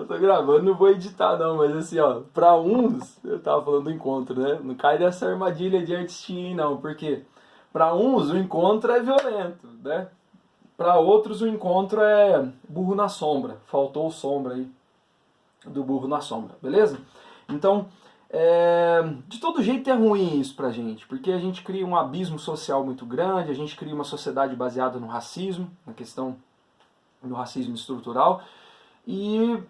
tô gravando, não vou editar não, mas assim, ó, pra uns, eu tava falando do encontro, né? Não cai dessa armadilha de artistinha, não, porque pra uns o encontro é violento, né? Pra outros o encontro é burro na sombra. Faltou o sombra aí do burro na sombra, beleza? Então, de todo jeito é ruim isso pra gente, porque a gente cria um abismo social muito grande, a gente cria uma sociedade baseada no racismo, na questão do racismo estrutural, e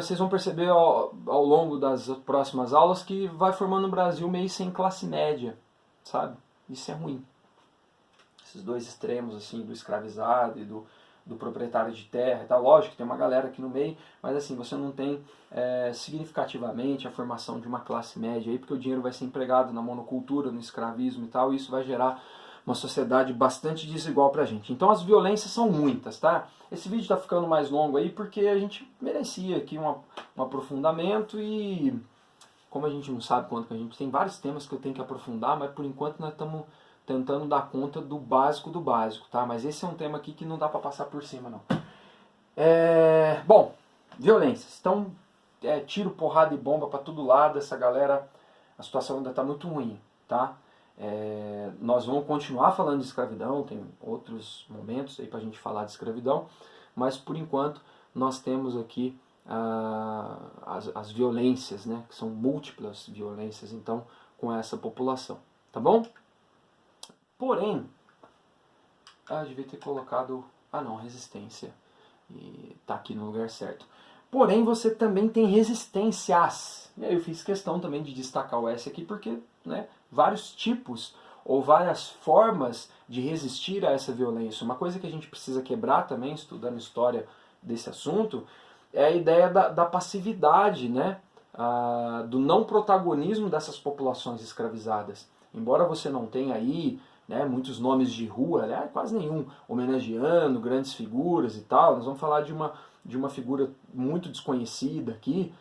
vocês vão perceber ao longo das próximas aulas que vai formando um Brasil meio sem classe média, sabe? Isso é ruim. Esses dois extremos, assim, do escravizado e do proprietário de terra e tal. Lógico que tem uma galera aqui no meio, mas assim, você não tem significativamente a formação de uma classe média aí, porque o dinheiro vai ser empregado na monocultura, no escravismo e tal, e isso vai gerar uma sociedade bastante desigual pra gente. Então as violências são muitas, tá? Esse vídeo tá ficando mais longo aí porque a gente merecia aqui um aprofundamento e como a gente não sabe quanto que a gente tem vários temas que eu tenho que aprofundar, mas por enquanto nós estamos tentando dar conta do básico, tá? Mas esse é um tema aqui que não dá pra passar por cima, não. Bom, violências. Então, tiro, porrada e bomba pra todo lado, essa galera, a situação ainda tá muito ruim, tá? Nós vamos continuar falando de escravidão, tem outros momentos aí pra gente falar de escravidão, mas por enquanto nós temos aqui as violências, né? Que são múltiplas violências, então, com essa população, tá bom? Porém, devia ter colocado, não, resistência, e tá aqui no lugar certo. Porém, você também tem resistências, e aí eu fiz questão também de destacar o S aqui, porque, né, vários tipos ou várias formas de resistir a essa violência. Uma coisa que a gente precisa quebrar também, estudando história desse assunto, é a ideia da passividade, né, do não protagonismo dessas populações escravizadas. Embora você não tenha aí muitos nomes de rua, quase nenhum, homenageando grandes figuras e tal. Nós vamos falar de uma figura muito desconhecida aqui.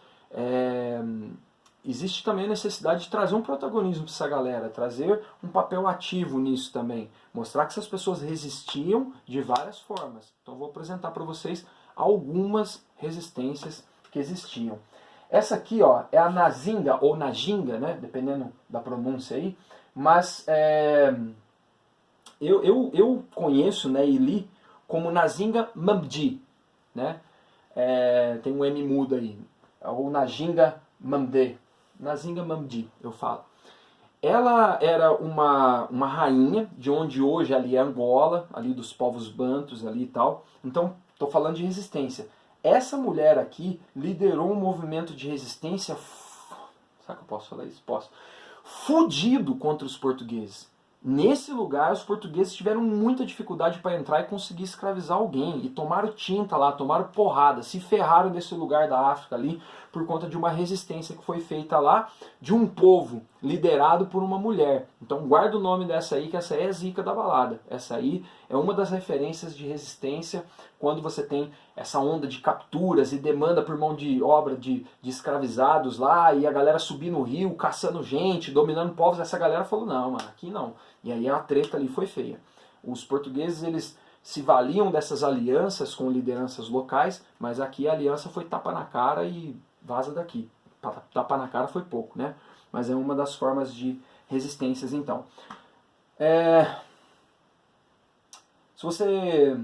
Existe também a necessidade de trazer um protagonismo para essa galera, trazer um papel ativo nisso também. Mostrar que essas pessoas resistiam de várias formas. Então eu vou apresentar para vocês algumas resistências que existiam. Essa aqui, ó, é a Nazinga, ou Najinga, né, dependendo da pronúncia aí, mas eu conheço, né, e li como Nazinga Mamdi, né? Tem um M mudo aí, ou Najinga Mamde, Nazinga Mamdi, eu falo. Ela era uma rainha, de onde hoje ali é Angola, ali dos povos bantus ali e tal. Então, estou falando de resistência. Essa mulher aqui liderou um movimento de resistência, será que eu posso falar isso? Posso. Fudido contra os portugueses. Nesse lugar, os portugueses tiveram muita dificuldade para entrar e conseguir escravizar alguém. E tomaram tinta lá, tomaram porrada, se ferraram nesse lugar da África ali por conta de uma resistência que foi feita lá de um povo liderado por uma mulher. Então guarda o nome dessa aí, que essa aí é a zica da balada. Essa aí é uma das referências de resistência quando você tem essa onda de capturas e demanda por mão de obra de escravizados lá, e a galera subir no rio, caçando gente, dominando povos. Essa galera falou, não, mano, aqui não. E aí a treta ali foi feia. Os portugueses, eles se valiam dessas alianças com lideranças locais, mas aqui a aliança foi tapa na cara e vaza daqui. Tapa na cara foi pouco, né? Mas é uma das formas de resistências, então. Se você...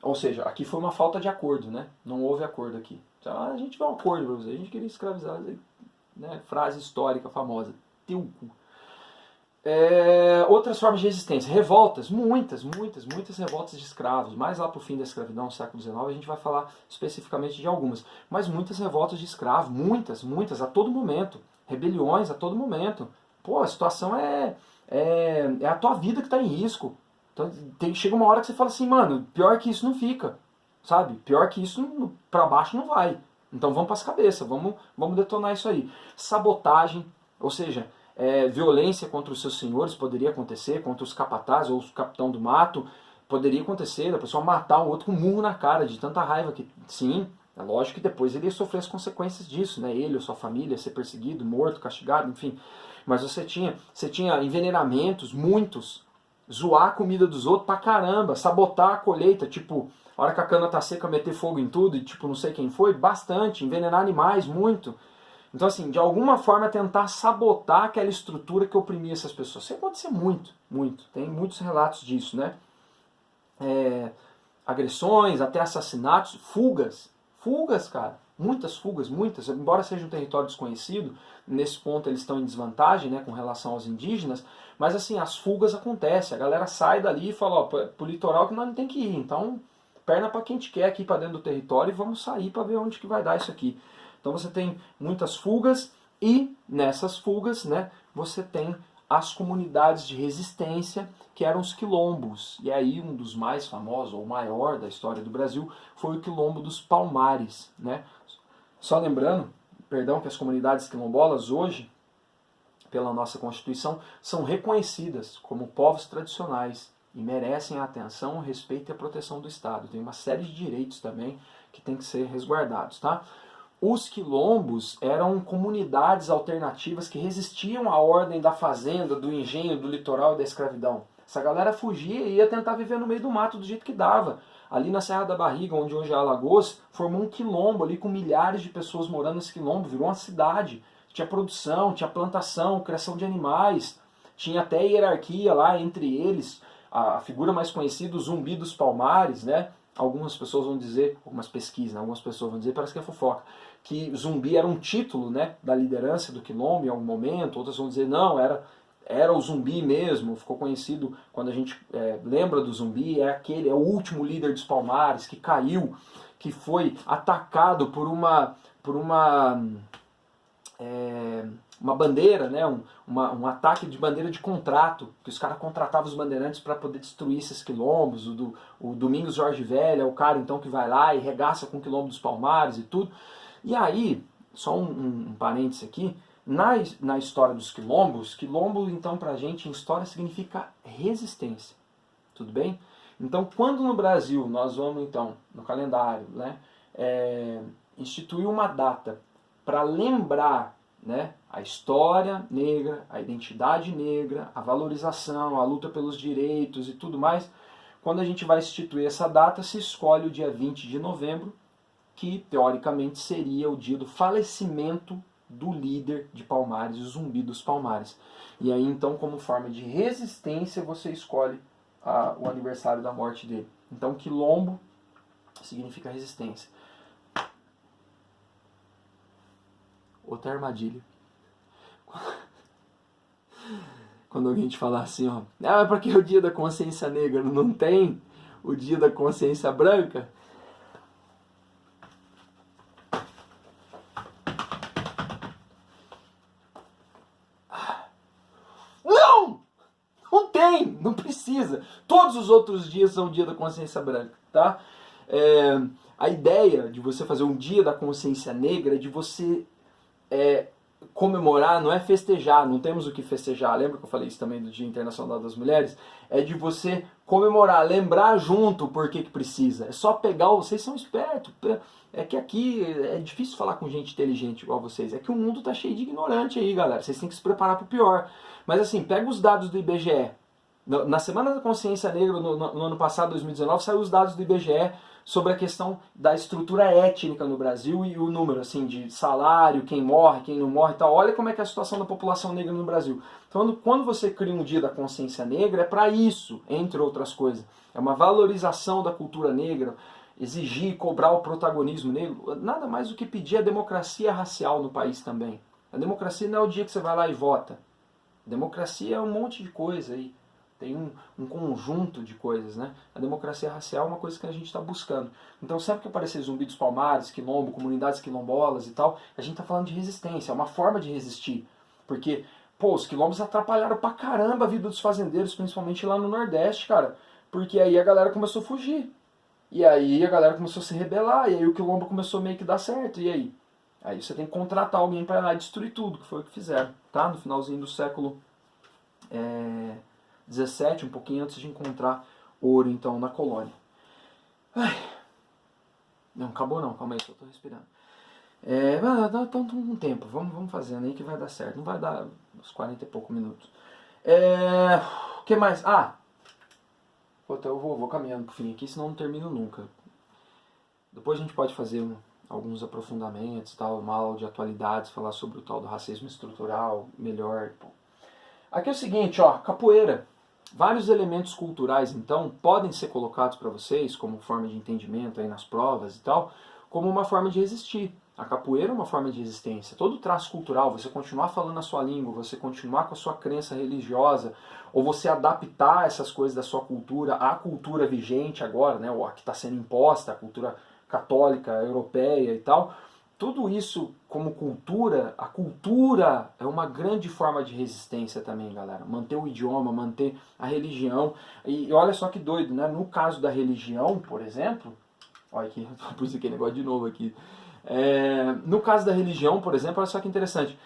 Ou seja, aqui foi uma falta de acordo, né? Não houve acordo aqui. Então, a gente vai um acordo pra você. A gente queria escravizar, né? Frase histórica famosa. Teu cu. Outras formas de resistência. Revoltas. Muitas revoltas de escravos. Mais lá pro fim da escravidão, século XIX, a gente vai falar especificamente de algumas. Mas muitas revoltas de escravos. Muitas, a todo momento. Rebeliões a todo momento. Pô, a situação é a tua vida que está em risco. Então, chega uma hora que você fala assim, mano, pior que isso não fica, sabe? Pior que isso pra baixo não vai. Então vamos pras cabeças, vamos detonar isso aí. Sabotagem, ou seja, violência contra os seus senhores poderia acontecer, contra os capatazes ou os capitão do mato, poderia acontecer, a pessoa matar o outro com um murro na cara, de tanta raiva que, sim, é lógico que depois ele ia sofrer as consequências disso, né? Ele ou sua família ser perseguido, morto, castigado, enfim. Mas você tinha envenenamentos, muitos, zoar a comida dos outros pra caramba, sabotar a colheita, tipo, A hora que a cana tá seca, meter fogo em tudo e tipo, não sei quem foi, bastante, envenenar animais, muito. Então assim, de alguma forma tentar sabotar aquela estrutura que oprimia essas pessoas. Isso pode ser muito, muito. Tem muitos relatos disso, né? Agressões, até assassinatos, fugas. Fugas, cara. Muitas fugas, muitas. Embora seja um território desconhecido, nesse ponto eles estão em desvantagem, né, com relação aos indígenas, mas assim, as fugas acontecem. A galera sai dali e fala, ó, pro litoral que nós não tem que ir. Então, perna para quem te quer aqui para dentro do território e vamos sair para ver onde que vai dar isso aqui. Então você tem muitas fugas e nessas fugas, né, você tem as comunidades de resistência, que eram os quilombos. E aí um dos mais famosos, ou maior da história do Brasil, foi o quilombo dos Palmares, né? Só lembrando, perdão, que as comunidades quilombolas hoje, pela nossa Constituição, são reconhecidas como povos tradicionais e merecem a atenção, o respeito e a proteção do Estado. Tem uma série de direitos também que tem que ser resguardados, tá? Os quilombos eram comunidades alternativas que resistiam à ordem da fazenda, do engenho, do litoral e da escravidão. Essa galera fugia e ia tentar viver no meio do mato do jeito que dava. Ali na Serra da Barriga, onde hoje é Alagoas, formou um quilombo ali com milhares de pessoas morando nesse quilombo, virou uma cidade. Tinha produção, tinha plantação, criação de animais, tinha até hierarquia lá entre eles. A figura mais conhecida, o Zumbi dos Palmares, né? Algumas pessoas vão dizer, algumas pesquisas, né? Algumas pessoas vão dizer, parece que é fofoca, que Zumbi era um título, né, da liderança do quilombo em algum momento. Outras vão dizer, não, era o Zumbi mesmo, ficou conhecido quando a gente lembra do Zumbi, é o último líder dos Palmares que caiu, que foi atacado por uma bandeira, né, um ataque de bandeira de contrato, que os caras contratavam os bandeirantes para poder destruir esses quilombos. O Domingos Jorge Velho é o cara então que vai lá e regaça com o quilombo dos Palmares e tudo. E aí, só um parêntese aqui, na história dos quilombos, quilombo então pra gente em história significa resistência, tudo bem? Então quando no Brasil nós vamos então, no calendário, né, instituir uma data para lembrar, né, a história negra, a identidade negra, a valorização, a luta pelos direitos e tudo mais, quando a gente vai instituir essa data, se escolhe o dia 20 de novembro, que teoricamente seria o dia do falecimento do líder de Palmares, o Zumbi dos Palmares. E aí então, como forma de resistência, você escolhe o aniversário da morte dele. Então quilombo significa resistência. Outra armadilha. Quando alguém te falar assim, ó, é porque o dia da consciência negra não tem o dia da consciência branca? Não tem, não precisa. Todos os outros dias são o dia da consciência branca, tá? A ideia de você fazer um dia da consciência negra é de você comemorar, não é festejar, não temos o que festejar. Lembra que eu falei isso também do Dia Internacional das Mulheres? É de você comemorar, lembrar junto o porquê que precisa. É só pegar, vocês são espertos. É que aqui é difícil falar com gente inteligente igual vocês. É que o mundo tá cheio de ignorante aí, galera. Vocês têm que se preparar pro pior. Mas assim, pega os dados do IBGE. Na Semana da Consciência Negra, no ano passado, 2019, saiu os dados do IBGE sobre a questão da estrutura étnica no Brasil e o número assim de salário, quem morre, quem não morre e tal. Olha como é que é a situação da população negra no Brasil. Então, quando você cria um dia da consciência negra, é para isso, entre outras coisas. É uma valorização da cultura negra, exigir, cobrar o protagonismo negro, nada mais do que pedir a democracia racial no país também. A democracia não é o dia que você vai lá e vota. A democracia é um monte de coisa aí. Tem um conjunto de coisas, né? A democracia racial é uma coisa que a gente está buscando. Então sempre que aparecer Zumbi dos Palmares, quilombo, comunidades quilombolas e tal, a gente está falando de resistência, é uma forma de resistir. Porque, pô, os quilombos atrapalharam pra caramba a vida dos fazendeiros, principalmente lá no Nordeste, cara. Porque aí a galera começou a fugir. E aí a galera começou a se rebelar, e aí o quilombo começou meio que dar certo, e aí? Aí você tem que contratar alguém para ir lá e destruir tudo, que foi o que fizeram, tá? No finalzinho do século 17, um pouquinho antes de encontrar ouro, então, na colônia. Ai. Não, acabou não, calma aí, só tô respirando. Dá um tempo, vamos fazendo aí que vai dar certo. Não vai dar uns 40 e poucos minutos. O que mais? Puta, eu vou caminhando pro fim aqui, senão não termino nunca. Depois a gente pode fazer alguns aprofundamentos, tal, uma aula de atualidades, falar sobre o tal do racismo estrutural melhor. Aqui é o seguinte, ó, capoeira. Vários elementos culturais, então, podem ser colocados para vocês como forma de entendimento aí nas provas e tal, como uma forma de resistir. A capoeira é uma forma de resistência. Todo traço cultural, você continuar falando a sua língua, você continuar com a sua crença religiosa, ou você adaptar essas coisas da sua cultura à cultura vigente agora, né, ou a que está sendo imposta, a cultura católica, europeia e tal, tudo isso como cultura, a cultura é uma grande forma de resistência também, galera. Manter o idioma, manter a religião. E olha só que doido, né? No caso da religião, por exemplo, olha aqui, pus aquele negócio de novo aqui. No caso da religião, por exemplo, olha só que interessante.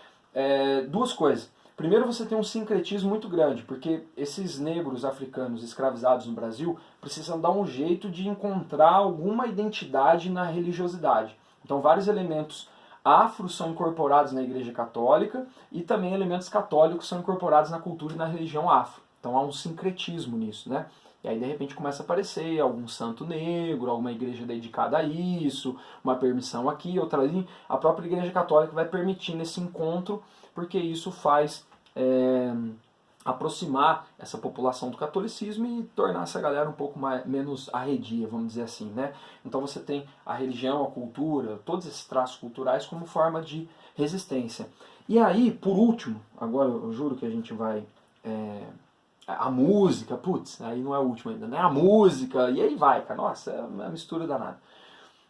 Duas coisas. Primeiro, você tem um sincretismo muito grande, porque esses negros africanos escravizados no Brasil precisam dar um jeito de encontrar alguma identidade na religiosidade. Então, vários elementos afros são incorporados na Igreja Católica e também elementos católicos são incorporados na cultura e na religião afro. Então, há um sincretismo nisso, né? E aí, de repente, começa a aparecer algum santo negro, alguma igreja dedicada a isso, uma permissão aqui, outra ali. A própria Igreja Católica vai permitindo esse encontro, porque isso faz aproximar essa população do catolicismo e tornar essa galera um pouco menos arredia, vamos dizer assim, né? Então você tem a religião, a cultura, todos esses traços culturais como forma de resistência. E aí, por último, agora eu juro que a gente vai... a música, putz, aí não é o último ainda, né? A música, e aí vai, cara, nossa, é uma mistura danada.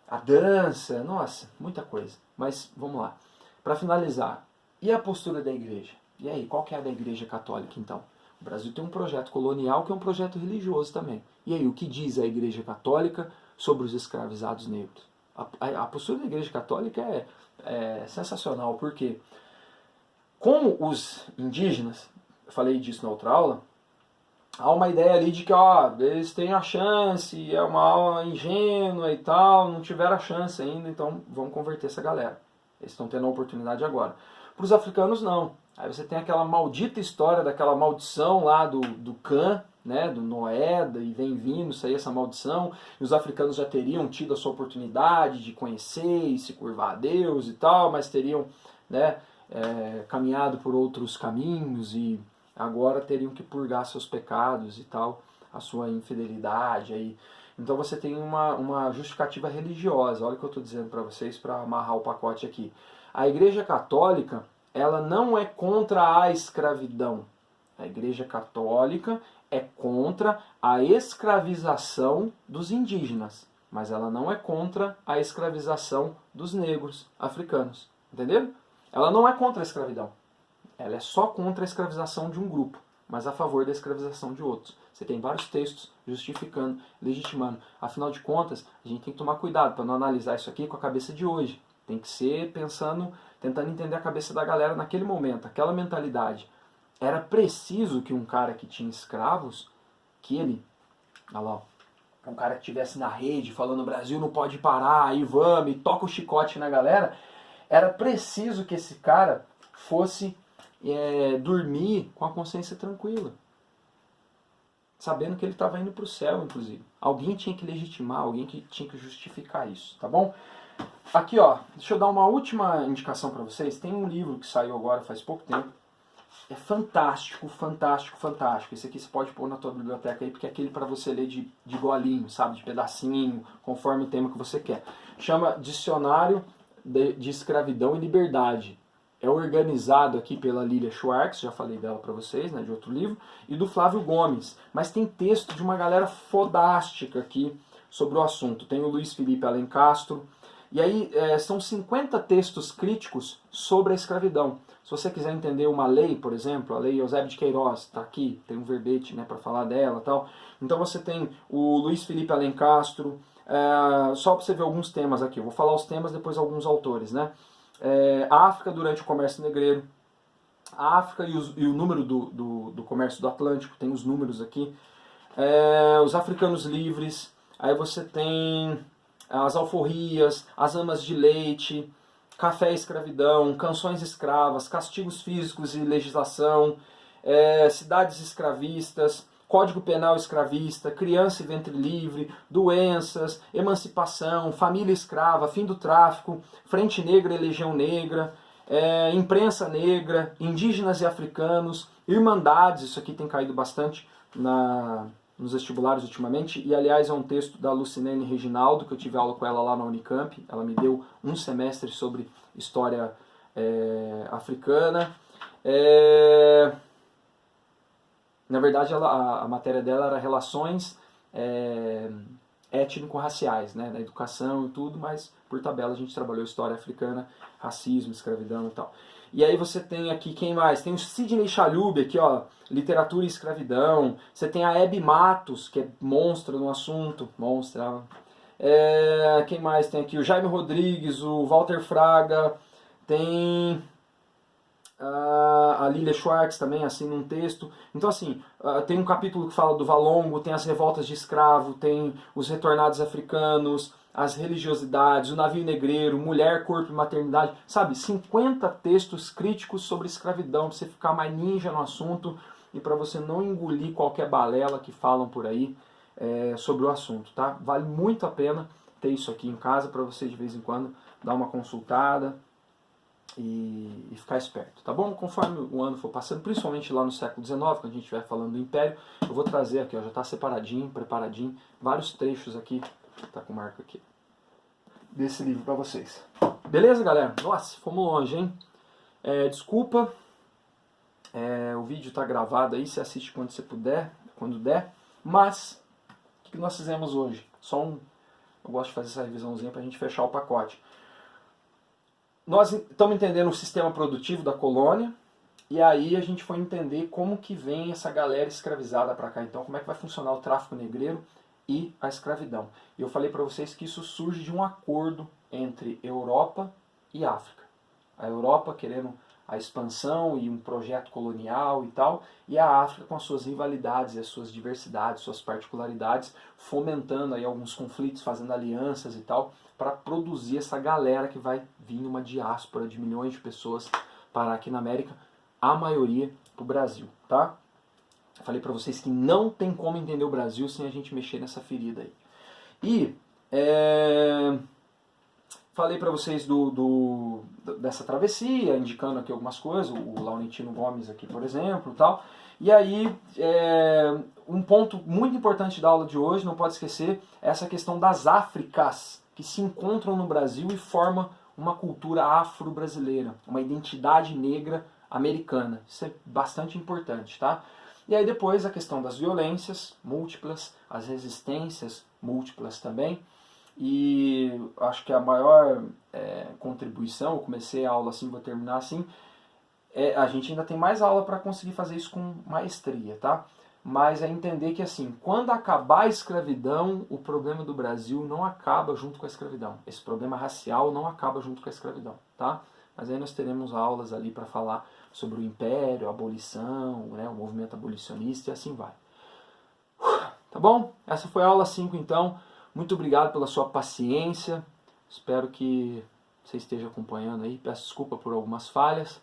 A dança, nossa, muita coisa. Mas vamos lá. Para finalizar, e a postura da igreja? E aí, qual que é a da Igreja Católica, então? O Brasil tem um projeto colonial que é um projeto religioso também. E aí, o que diz a Igreja Católica sobre os escravizados negros? A postura da Igreja Católica é sensacional, porque com os indígenas, eu falei disso na outra aula, há uma ideia ali de que eles têm a chance, é uma aula ingênua e tal, não tiveram a chance ainda, então vamos converter essa galera. Eles estão tendo a oportunidade agora. Para os africanos, não. Aí você tem aquela maldita história daquela maldição lá do Cã, né, do Noé, e vem vindo isso aí, essa maldição, e os africanos já teriam tido a sua oportunidade de conhecer e se curvar a Deus e tal, mas teriam, né, caminhado por outros caminhos e agora teriam que purgar seus pecados e tal, a sua infidelidade aí. Então você tem uma justificativa religiosa. Olha o que eu estou dizendo para vocês para amarrar o pacote aqui. A Igreja Católica, ela não é contra a escravidão. A Igreja Católica é contra a escravização dos indígenas, mas ela não é contra a escravização dos negros africanos. Entenderam? Ela não é contra a escravidão. Ela é só contra a escravização de um grupo, mas a favor da escravização de outros. Você tem vários textos justificando, legitimando. Afinal de contas, a gente tem que tomar cuidado para não analisar isso aqui com a cabeça de hoje. Tem que ser pensando, tentando entender a cabeça da galera naquele momento, aquela mentalidade. Era preciso que um cara que tinha escravos, que ele, olha lá, um cara que estivesse na rede falando o Brasil não pode parar, aí vamos, e toca o chicote na galera, era preciso que esse cara fosse dormir com a consciência tranquila, sabendo que ele estava indo para o céu, inclusive. Alguém tinha que legitimar, alguém que tinha que justificar isso, tá bom? Aqui, ó, deixa eu dar uma última indicação para vocês. Tem um livro que saiu agora faz pouco tempo. É fantástico, fantástico, fantástico. Esse aqui você pode pôr na tua biblioteca aí, porque é aquele para você ler de golinho, sabe? De pedacinho, conforme o tema que você quer. Chama Dicionário de Escravidão e Liberdade. É organizado aqui pela Lilia Schwartz, já falei dela para vocês, né, de outro livro, e do Flávio Gomes. Mas tem texto de uma galera fodástica aqui sobre o assunto. Tem o Luiz Felipe Alencastro. E aí são 50 textos críticos sobre a escravidão. Se você quiser entender uma lei, por exemplo, a lei Eusébio de Queiroz, está aqui, tem um verbete, né, para falar dela e tal. Então você tem o Luiz Felipe Alencastro, só para você ver alguns temas aqui. Eu vou falar os temas, depois alguns autores, né? A África durante o comércio negreiro, a África e o número do comércio do Atlântico, tem os números aqui, os africanos livres, aí você tem as alforrias, as amas de leite, café e escravidão, canções escravas, castigos físicos e legislação, cidades escravistas, Código Penal Escravista, Criança e Ventre Livre, Doenças, Emancipação, Família Escrava, Fim do Tráfico, Frente Negra e Legião Negra, Imprensa Negra, Indígenas e Africanos, Irmandades, isso aqui tem caído bastante nos vestibulares ultimamente, e aliás é um texto da Lucinene Reginaldo, que eu tive aula com ela lá na Unicamp, ela me deu um semestre sobre história africana. Na verdade a matéria dela era relações étnico-raciais, né, na educação e tudo, mas por tabela a gente trabalhou história africana, racismo, escravidão e tal. E aí você tem aqui, quem mais? Tem o Sidney Chalhoub aqui, ó, literatura e escravidão. Você tem a Hebe Matos, que é monstra no assunto, monstra. Quem mais tem aqui? O Jaime Rodrigues, o Walter Fraga, tem a Lilia Schwartz também, assim, num texto. Então, assim, tem um capítulo que fala do Valongo, tem as revoltas de escravo, tem os retornados africanos, as religiosidades, o navio negreiro, mulher, corpo e maternidade, sabe? 50 textos críticos sobre escravidão, pra você ficar mais ninja no assunto e para você não engolir qualquer balela que falam por aí sobre o assunto, tá? Vale muito a pena ter isso aqui em casa para você de vez em quando dar uma consultada e ficar esperto, tá bom? Conforme o ano for passando, principalmente lá no século XIX, quando a gente estiver falando do Império, eu vou trazer aqui, ó, já está separadinho, preparadinho, vários trechos aqui, tá com marca aqui, desse livro para vocês. Beleza, galera? Nossa, fomos longe, hein? Desculpa, o vídeo tá gravado aí, você assiste quando você puder, quando der, mas o que nós fizemos hoje? Eu gosto de fazer essa revisãozinha pra gente fechar o pacote. Nós estamos entendendo o sistema produtivo da colônia, e aí a gente foi entender como que vem essa galera escravizada para cá. Então, como é que vai funcionar o tráfico negreiro e a escravidão. E eu falei para vocês que isso surge de um acordo entre Europa e África. A Europa querendo a expansão e um projeto colonial e tal, e a África com as suas rivalidades, as suas diversidades, suas particularidades, fomentando aí alguns conflitos, fazendo alianças e tal, para produzir essa galera que vai vir uma diáspora de milhões de pessoas parar aqui na América, a maioria pro Brasil, tá? Eu falei para vocês que não tem como entender o Brasil sem a gente mexer nessa ferida aí. E falei para vocês dessa travessia, indicando aqui algumas coisas, o Laurentino Gomes aqui, por exemplo, tal. E aí, um ponto muito importante da aula de hoje, não pode esquecer, é essa questão das Áfricas, que se encontram no Brasil e formam uma cultura afro-brasileira, uma identidade negra americana. Isso é bastante importante, tá? E aí depois a questão das violências múltiplas, as resistências múltiplas também. E acho que a maior contribuição, eu comecei a aula assim, vou terminar assim, a gente ainda tem mais aula para conseguir fazer isso com maestria, tá? Mas é entender que assim, quando acabar a escravidão, o problema do Brasil não acaba junto com a escravidão. Esse problema racial não acaba junto com a escravidão, tá? Mas aí nós teremos aulas ali para falar sobre o Império, a abolição, né, o movimento abolicionista e assim vai. Tá bom? Essa foi a aula 5 então. Muito obrigado pela sua paciência. Espero que você esteja acompanhando aí. Peço desculpa por algumas falhas,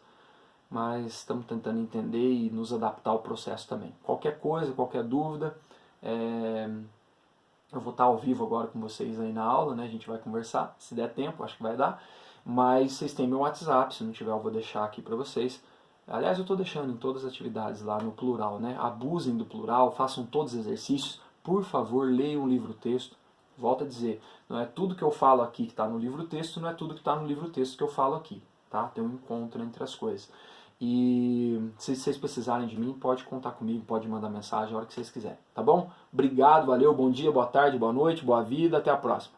mas estamos tentando entender e nos adaptar ao processo também. Qualquer coisa, qualquer dúvida, eu vou estar ao vivo agora com vocês aí na aula, né? A gente vai conversar, se der tempo, acho que vai dar. Mas vocês têm meu WhatsApp, se não tiver eu vou deixar aqui para vocês. Aliás, eu estou deixando em todas as atividades lá no plural, né? Abusem do plural, façam todos os exercícios. Por favor, leiam o livro-texto. Volto a dizer, não é tudo que eu falo aqui que está no livro-texto, não é tudo que está no livro-texto que eu falo aqui, tá? Tem um encontro entre as coisas. E se vocês precisarem de mim, pode contar comigo, pode mandar mensagem a hora que vocês quiserem, tá bom? Obrigado, valeu, bom dia, boa tarde, boa noite, boa vida, até a próxima.